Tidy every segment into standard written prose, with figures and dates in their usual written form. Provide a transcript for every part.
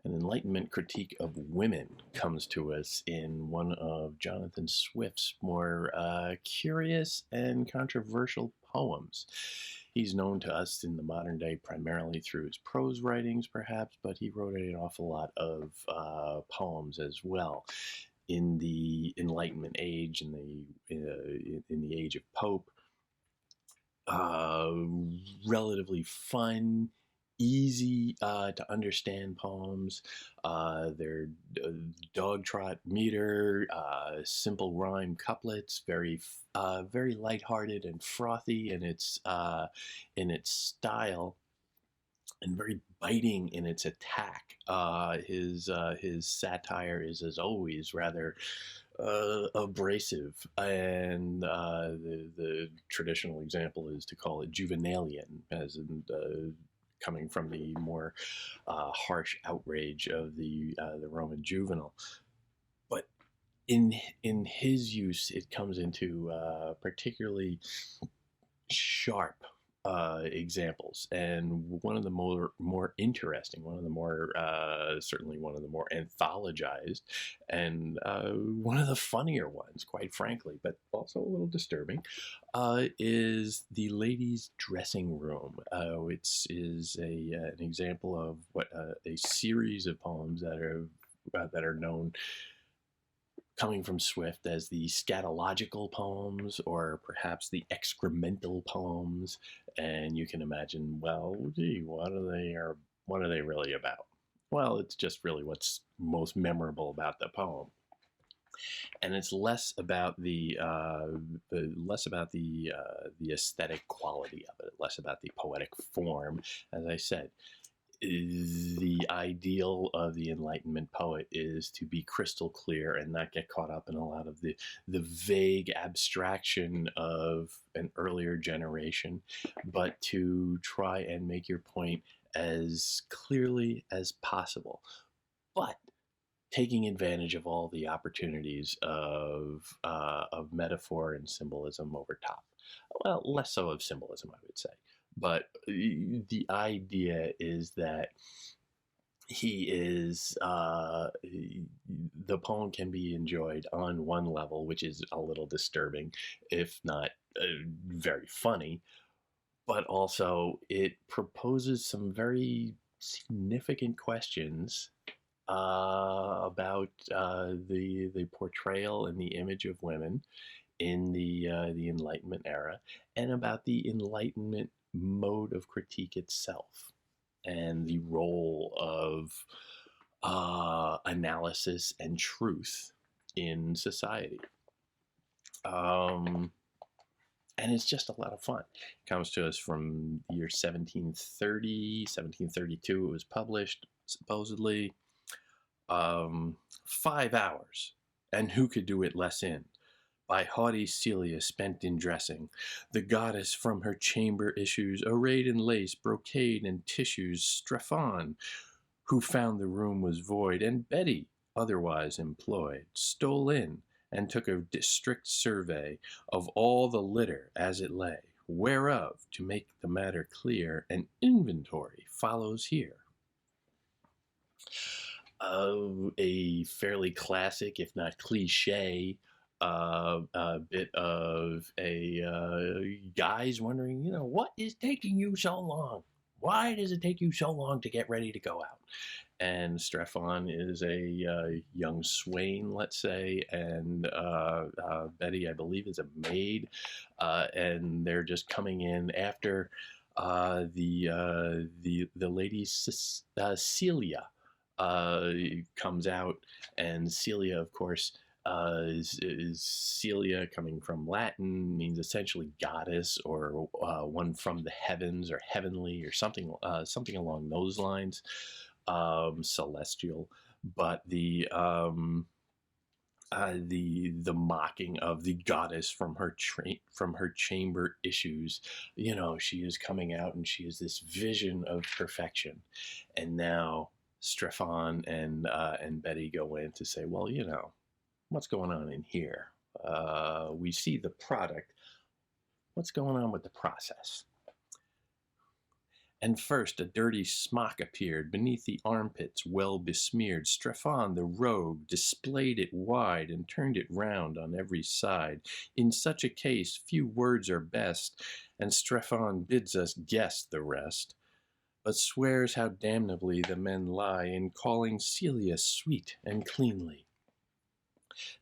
An Enlightenment critique of women comes to us in one of Jonathan Swift's more curious and controversial poems. He's known to us in the modern day primarily through his prose writings, perhaps, but he wrote an awful lot of poems as well. In the Enlightenment age, in the age of Pope, uh, relatively fun, easy to understand poems. They're dog trot meter, simple rhyme couplets, very lighthearted and frothy in its style, and very biting in its attack. His satire is, as always, rather abrasive, and the traditional example is to call it juvenalian, as in coming from the more harsh outrage of the Roman juvenal. But in his use, it comes into particularly sharp examples, and one of the more interesting, one of the more certainly one of the more anthologized, and one of the funnier ones, quite frankly, but also a little disturbing, is the ladies' dressing room, which is an example of what a series of poems that are known, coming from Swift, as the scatological poems, or perhaps the excremental poems. And you can imagine, well, gee, what are they really about? Well, it's just really what's most memorable about the poem, and it's less about the aesthetic quality of it, less about the poetic form. As I said, the ideal of the Enlightenment poet is to be crystal clear and not get caught up in a lot of the vague abstraction of an earlier generation, but to try and make your point as clearly as possible, but taking advantage of all the opportunities of metaphor and symbolism over top. Well, less so of symbolism, I would say. But the idea is that the poem can be enjoyed on one level, which is a little disturbing, if not very funny, but also it proposes some very significant questions about the portrayal and the image of women in the Enlightenment era, and about the Enlightenment mode of critique itself, and the role of analysis and truth in society. And it's just a lot of fun. It comes to us from the year 1732. It was published, supposedly. 5 hours, and who could do it less in? By haughty Celia spent in dressing, the goddess from her chamber issues, arrayed in lace, brocade, and tissues. Strephon, who found the room was void, and Betty, otherwise employed, stole in, and took a strict survey of all the litter as it lay, whereof, to make the matter clear, an inventory follows here. A fairly classic, if not cliche, bit of a guy's wondering, what is taking you so long? Why does it take you so long to get ready to go out? And Strephon is a young swain, let's say, and Betty, I believe, is a maid, and they're just coming in after the lady Celia comes out, and Celia, of course, is Celia, coming from Latin, means essentially goddess, or one from the heavens, or heavenly, or something along those lines, celestial. But the mocking of the goddess from her chamber issues, she is coming out, and she is this vision of perfection, and now Strephon and Betty go in to say, well, what's going on in here? We see the product. What's going on with the process? And first a dirty smock appeared beneath the armpits, well besmeared. Strephon the rogue displayed it wide and turned it round on every side. In such a case few words are best, and Strephon bids us guess the rest, but swears how damnably the men lie in calling Celia sweet and cleanly.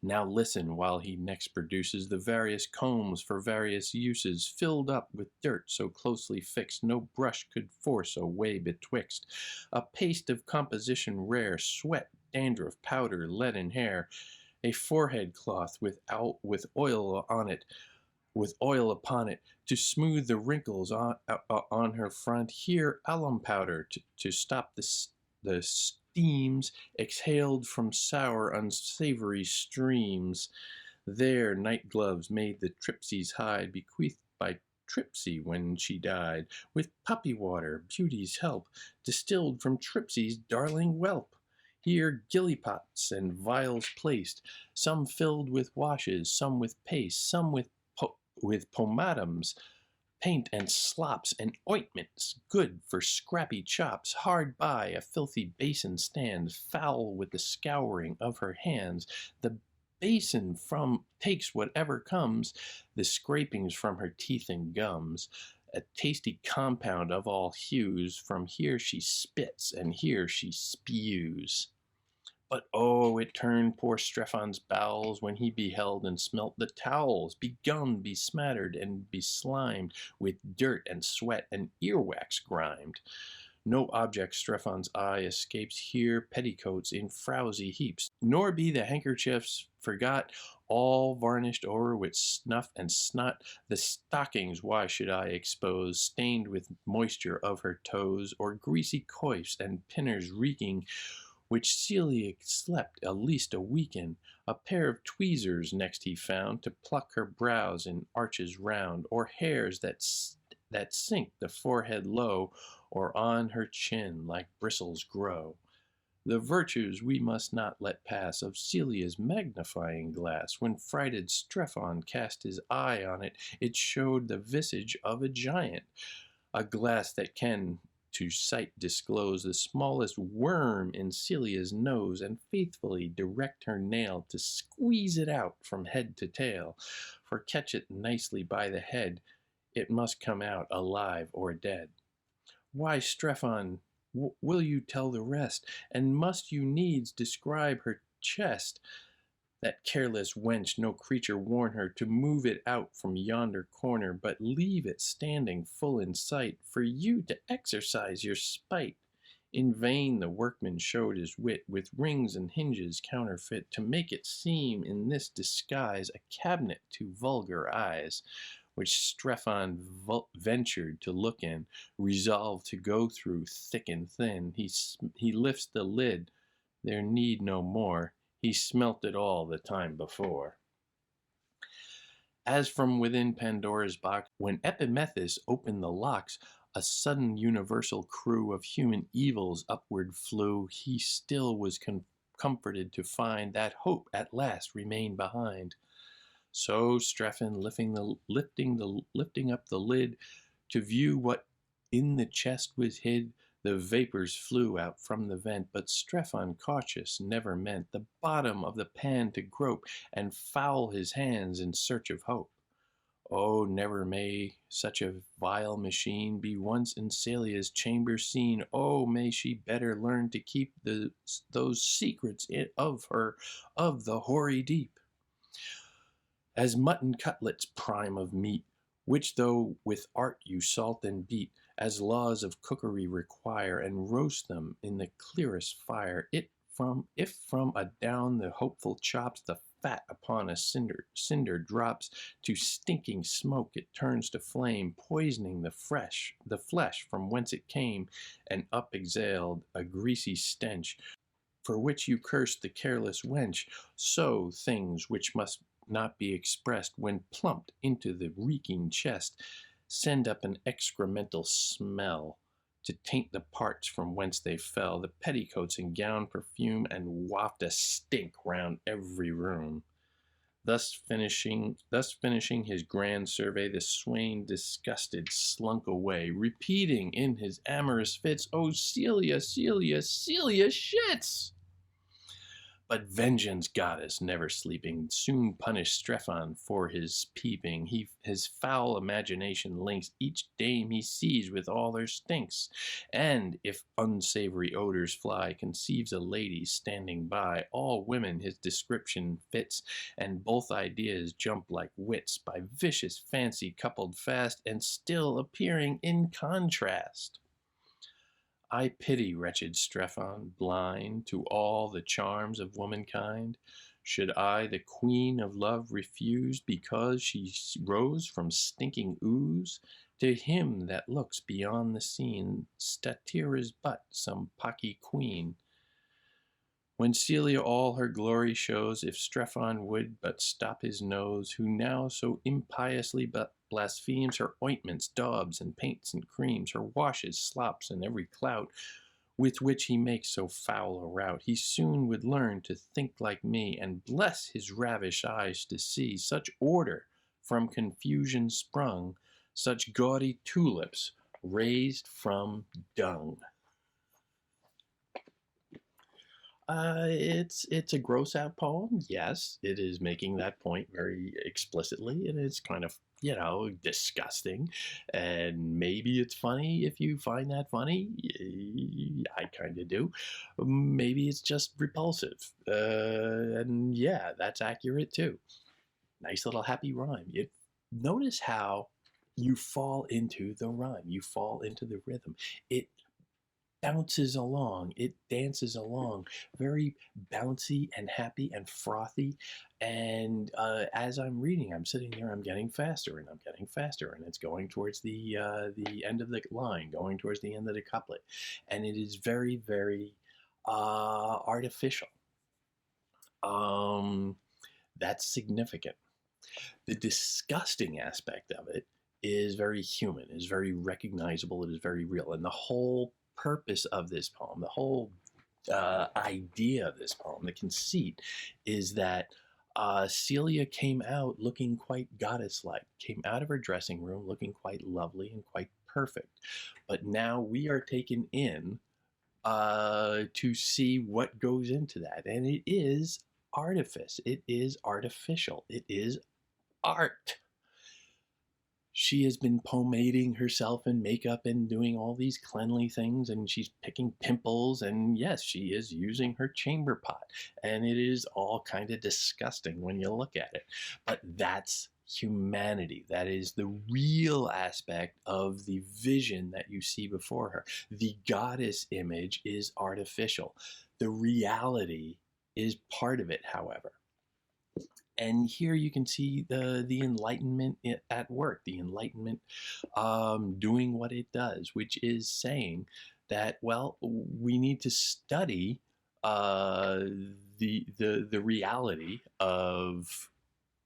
Now listen while he next produces the various combs for various uses, filled up with dirt so closely fixed no brush could force a way betwixt. A paste of composition rare, sweat, dandruff, powder, leaden hair, a forehead cloth with oil on it, with oil upon it, to smooth the wrinkles on her front. Here alum powder to stop the steams exhaled from sour, unsavory streams. There night gloves made the Tripsy's hide, bequeathed by Tripsy when she died, with puppy water, beauty's help, distilled from Tripsy's darling whelp. Here gillypots and vials placed, some filled with washes, some with paste, some with pomatums, paint and slops and ointments, good for scrappy chops. Hard by a filthy basin stands, foul with the scouring of her hands. The basin from takes whatever comes, the scrapings from her teeth and gums, a tasty compound of all hues. From here she spits, and here she spews. But oh, it turned poor Strephon's bowels when he beheld and smelt the towels, begummed, besmattered, and beslimed with dirt and sweat and earwax grimed. No object Strephon's eye escapes here, petticoats in frowsy heaps, nor be the handkerchiefs forgot, all varnished o'er with snuff and snot. The stockings, why should I expose, stained with moisture of her toes, or greasy coifs and pinners reeking, which Celia slept at least a week in. A pair of tweezers next he found, to pluck her brows in arches round, or hairs that sink the forehead low, or on her chin like bristles grow. The virtues we must not let pass of Celia's magnifying glass. When frighted Strephon cast his eye on it, it showed the visage of a giant, a glass that can to sight disclose the smallest worm in Celia's nose, and faithfully direct her nail to squeeze it out from head to tail. For catch it nicely by the head, it must come out alive or dead. Why, Strephon, will you tell the rest? And must you needs describe her chest? That careless wench, no creature warn her to move it out from yonder corner, but leave it standing full in sight, for you to exercise your spite. In vain the workman showed his wit, with rings and hinges counterfeit, to make it seem in this disguise a cabinet to vulgar eyes, which Strephon ventured to look in, resolved to go through thick and thin. He lifts the lid, there need no more. He smelt it all the time before. As from within Pandora's box, when Epimethus opened the locks, a sudden universal crew of human evils upward flew. He still was comforted to find that hope at last remained behind. So Strephon, lifting up the lid to view what in the chest was hid, the vapors flew out from the vent, but Strephon, cautious, never meant the bottom of the pan to grope and foul his hands in search of hope. Oh, never may such a vile machine be once in Celia's chamber seen. Oh, may she better learn to keep those secrets of her, of the hoary deep. As mutton cutlets prime of meat, which though with art you salt and beat, as laws of cookery require, and roast them in the clearest fire, if from adown the hopeful chops the fat upon a cinder drops, to stinking smoke it turns to flame, poisoning the flesh from whence it came, and up exhaled a greasy stench, for which you curse the careless wench. So things which must not be expressed, when plumped into the reeking chest, send up an excremental smell, to taint the parts from whence they fell. The petticoats and gown perfume, and waft a stink round every room. Thus finishing his grand survey, the swain, disgusted, slunk away, repeating in his amorous fits, "Oh, Celia, Celia, Celia shits!" But vengeance goddess, never sleeping, soon punished Strephon for his peeping. His foul imagination links each dame he sees with all their stinks, and, if unsavory odors fly, conceives a lady standing by. All women his description fits, and both ideas jump like wits, by vicious fancy coupled fast, and still appearing in contrast. I pity wretched Strephon, blind to all the charms of womankind. Should I the queen of love refuse, because she rose from stinking ooze? To him that looks beyond the scene, Statira's but some pocky queen. When Celia all her glory shows, if Strephon would but stop his nose, who now so impiously blasphemes her ointments, daubs, and paints and creams, her washes, slops, and every clout, with which he makes so foul a rout, he soon would learn to think like me, and bless his ravished eyes to see such order from confusion sprung, such gaudy tulips raised from dung. It's a gross out poem. Yes, it is making that point very explicitly, and it's kind of, disgusting. And maybe it's funny if you find that funny. I kind of do. Maybe it's just repulsive. And yeah, that's accurate too. Nice little happy rhyme. Notice how you fall into the rhyme. You fall into the rhythm. It bounces along, it dances along, very bouncy and happy and frothy. And as I'm reading, I'm sitting there, I'm getting faster and I'm getting faster, and it's going towards the end of the line, going towards the end of the couplet, and it is very, very artificial. Um, that's significant. The disgusting aspect of it is very human, is very recognizable, it is very real. And the whole purpose of this poem, the whole idea of this poem, the conceit, is that Celia came out looking quite goddess like, came out of her dressing room looking quite lovely and quite perfect. But now we are taken in to see what goes into that. And it is artifice, it is artificial, it is art. She has been pomading herself in makeup and doing all these cleanly things, and she's picking pimples, and yes, she is using her chamber pot, and it is all kind of disgusting when you look at it. But that's humanity. That is the real aspect of the vision that you see before her. The goddess image is artificial. The reality is part of it, however. And here you can see the Enlightenment at work, the Enlightenment doing what it does, which is saying that, well, we need to study uh, the reality of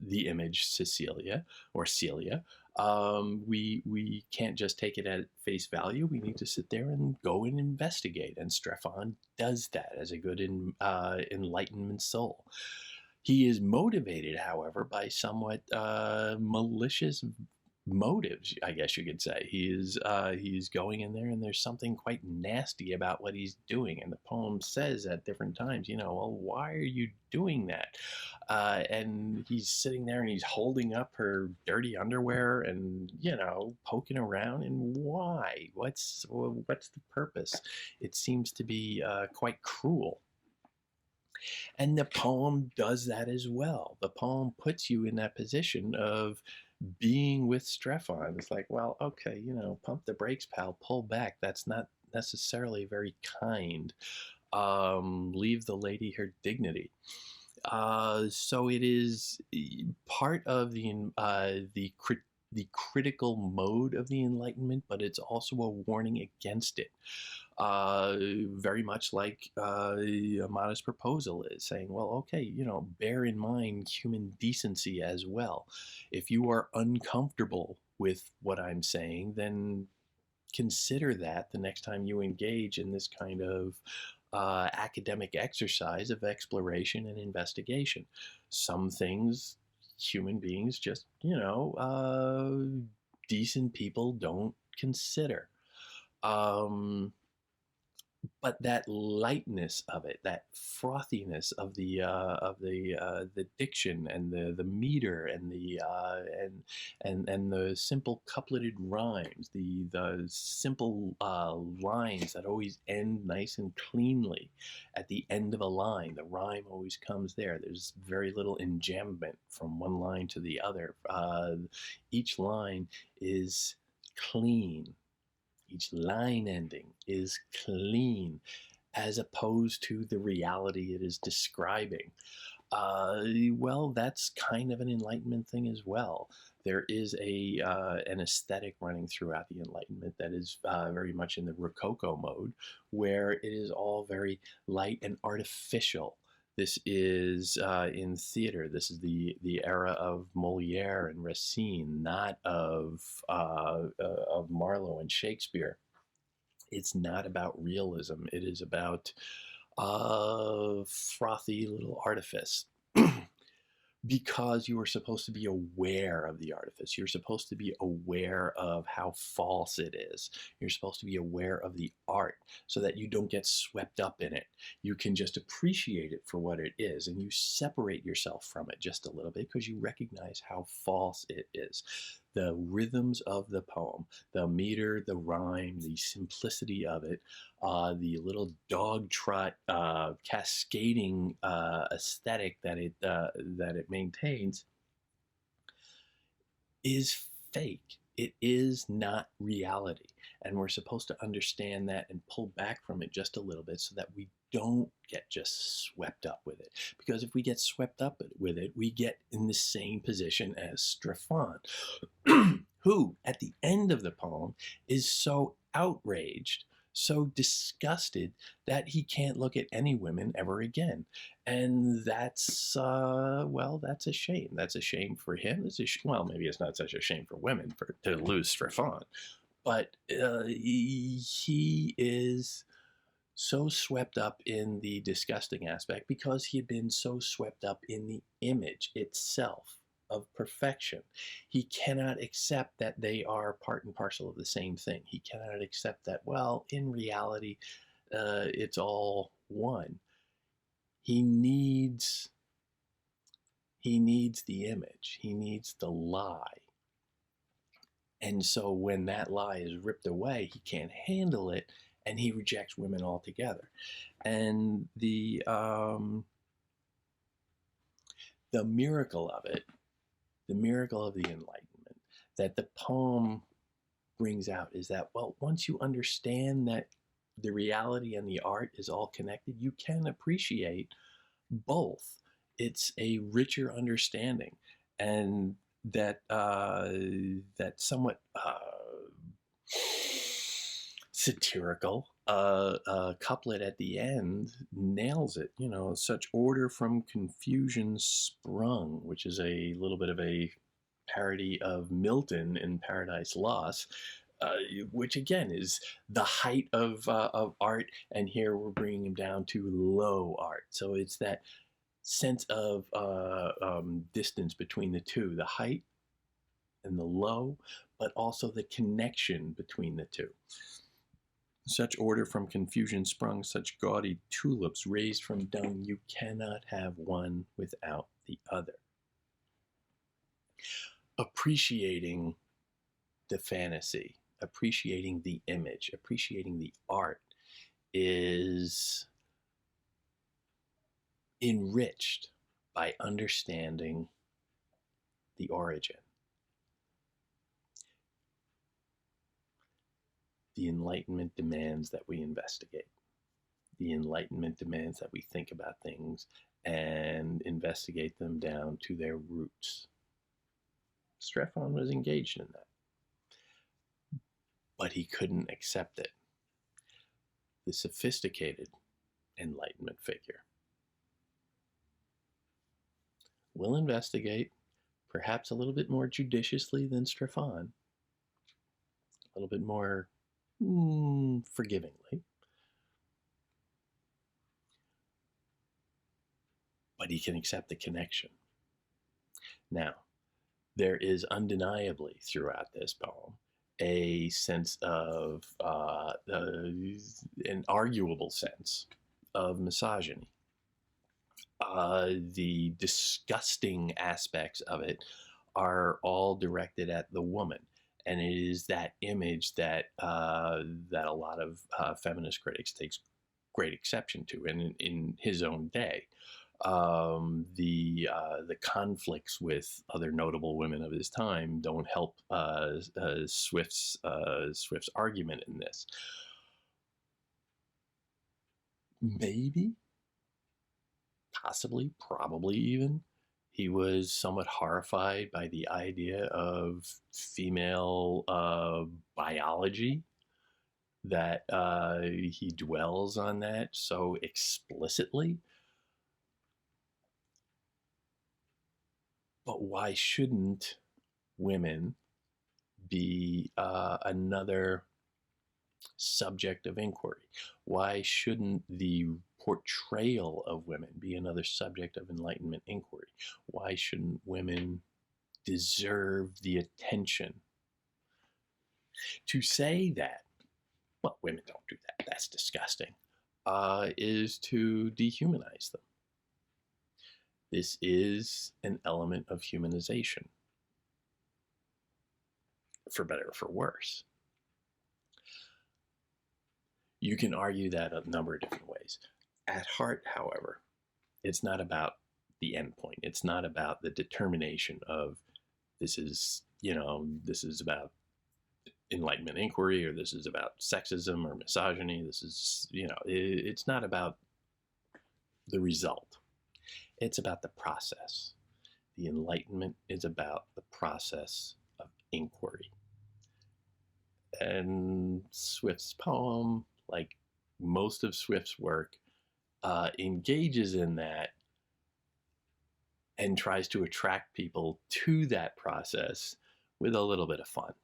the image Cecilia or Celia. We can't just take it at face value. We need to sit there and go and investigate. And Strephon does that as a good Enlightenment soul. He is motivated, however, by somewhat malicious motives, I guess you could say. He's going in there, and there's something quite nasty about what he's doing. And the poem says at different times, well, why are you doing that? And he's sitting there, and he's holding up her dirty underwear, and poking around. And why? What's the purpose? It seems to be quite cruel. And the poem does that as well. The poem puts you in that position of being with Strephon. It's like, well, okay, pump the brakes, pal, pull back. That's not necessarily very kind. Leave the lady her dignity. So it is part of the critical mode of the Enlightenment, but it's also a warning against it. Very much like a modest proposal is saying, well, okay, bear in mind human decency as well. If you are uncomfortable with what I'm saying, then consider that the next time you engage in this kind of academic exercise of exploration and investigation. Some things human beings just, decent people don't consider. Um, but that lightness of it, that frothiness of the diction and the meter and the simple coupleted rhymes, the simple lines that always end nice and cleanly. At the end of a line, the rhyme always comes there. There's very little enjambment from one line to the other. Each line is clean. Each line ending is clean, as opposed to the reality it is describing. Well, that's kind of an Enlightenment thing as well. There is an aesthetic running throughout the Enlightenment that is very much in the Rococo mode, where it is all very light and artificial. This is in theater. This is the era of Moliere and Racine, not of Marlowe and Shakespeare. It's not about realism. It is about frothy little artifice. Because you are supposed to be aware of the artifice. You're supposed to be aware of how false it is. You're supposed to be aware of the art so that you don't get swept up in it. You can just appreciate it for what it is, and you separate yourself from it just a little bit because you recognize how false it is. The rhythms of the poem, the meter, the rhyme, the simplicity of it, the little dog trot cascading aesthetic that it maintains is fake. It is not reality. And we're supposed to understand that and pull back from it just a little bit so that we don't get just swept up with it. Because if we get swept up with it, we get in the same position as Strephon, who, at the end of the poem, is so outraged, so disgusted that he can't look at any women ever again. And that's, that's a shame. That's a shame for him. Well, maybe it's not such a shame for women to lose Strephon. But he is so swept up in the disgusting aspect because he had been so swept up in the image itself of perfection. He cannot accept that they are part and parcel of the same thing. He cannot accept that, well, in reality, it's all one. He needs the image. He needs the lie. And so when that lie is ripped away, he can't handle it, and he rejects women altogether. And the miracle of it, the miracle of the Enlightenment that the poem brings out is that, well, once you understand that the reality and the art is all connected, you can appreciate both. It's a richer understanding, and that somewhat satirical couplet at the end nails it. Such order from confusion sprung, which is a little bit of a parody of Milton in Paradise Lost, which again is the height of art, and here we're bringing him down to low art. So it's that sense of distance between the two, the height and the low, but also the connection between the two. Such order from confusion sprung, such gaudy tulips raised from dung, you cannot have one without the other. Appreciating the fantasy, appreciating the image, appreciating the art is enriched by understanding the origin. The Enlightenment demands that we investigate. The Enlightenment demands that we think about things and investigate them down to their roots. Strephon was engaged in that, but he couldn't accept it. The sophisticated Enlightenment figure will investigate, perhaps a little bit more judiciously than Strephon, a little bit more forgivingly, but he can accept the connection. Now, there is undeniably throughout this poem a sense of, an arguable sense of misogyny. The disgusting aspects of it are all directed at the woman, and it is that image that that a lot of feminist critics takes great exception to, and in his own day. The conflicts with other notable women of his time don't help Swift's argument in this. Maybe, possibly, probably even, he was somewhat horrified by the idea of female biology, that he dwells on that so explicitly. But why shouldn't women be another subject of inquiry? Why shouldn't the portrayal of women be another subject of Enlightenment inquiry? Why shouldn't women deserve the attention? To say that, well, women don't do that, that's disgusting, is to dehumanize them. This is an element of humanization, for better or for worse. You can argue that a number of different ways. At heart, however, it's not about the end point. It's not about the determination of this is, this is about Enlightenment inquiry, or this is about sexism or misogyny. This is, it's not about the result. It's about the process. The Enlightenment is about the process of inquiry. And Swift's poem, like most of Swift's work, engages in that and tries to attract people to that process with a little bit of fun.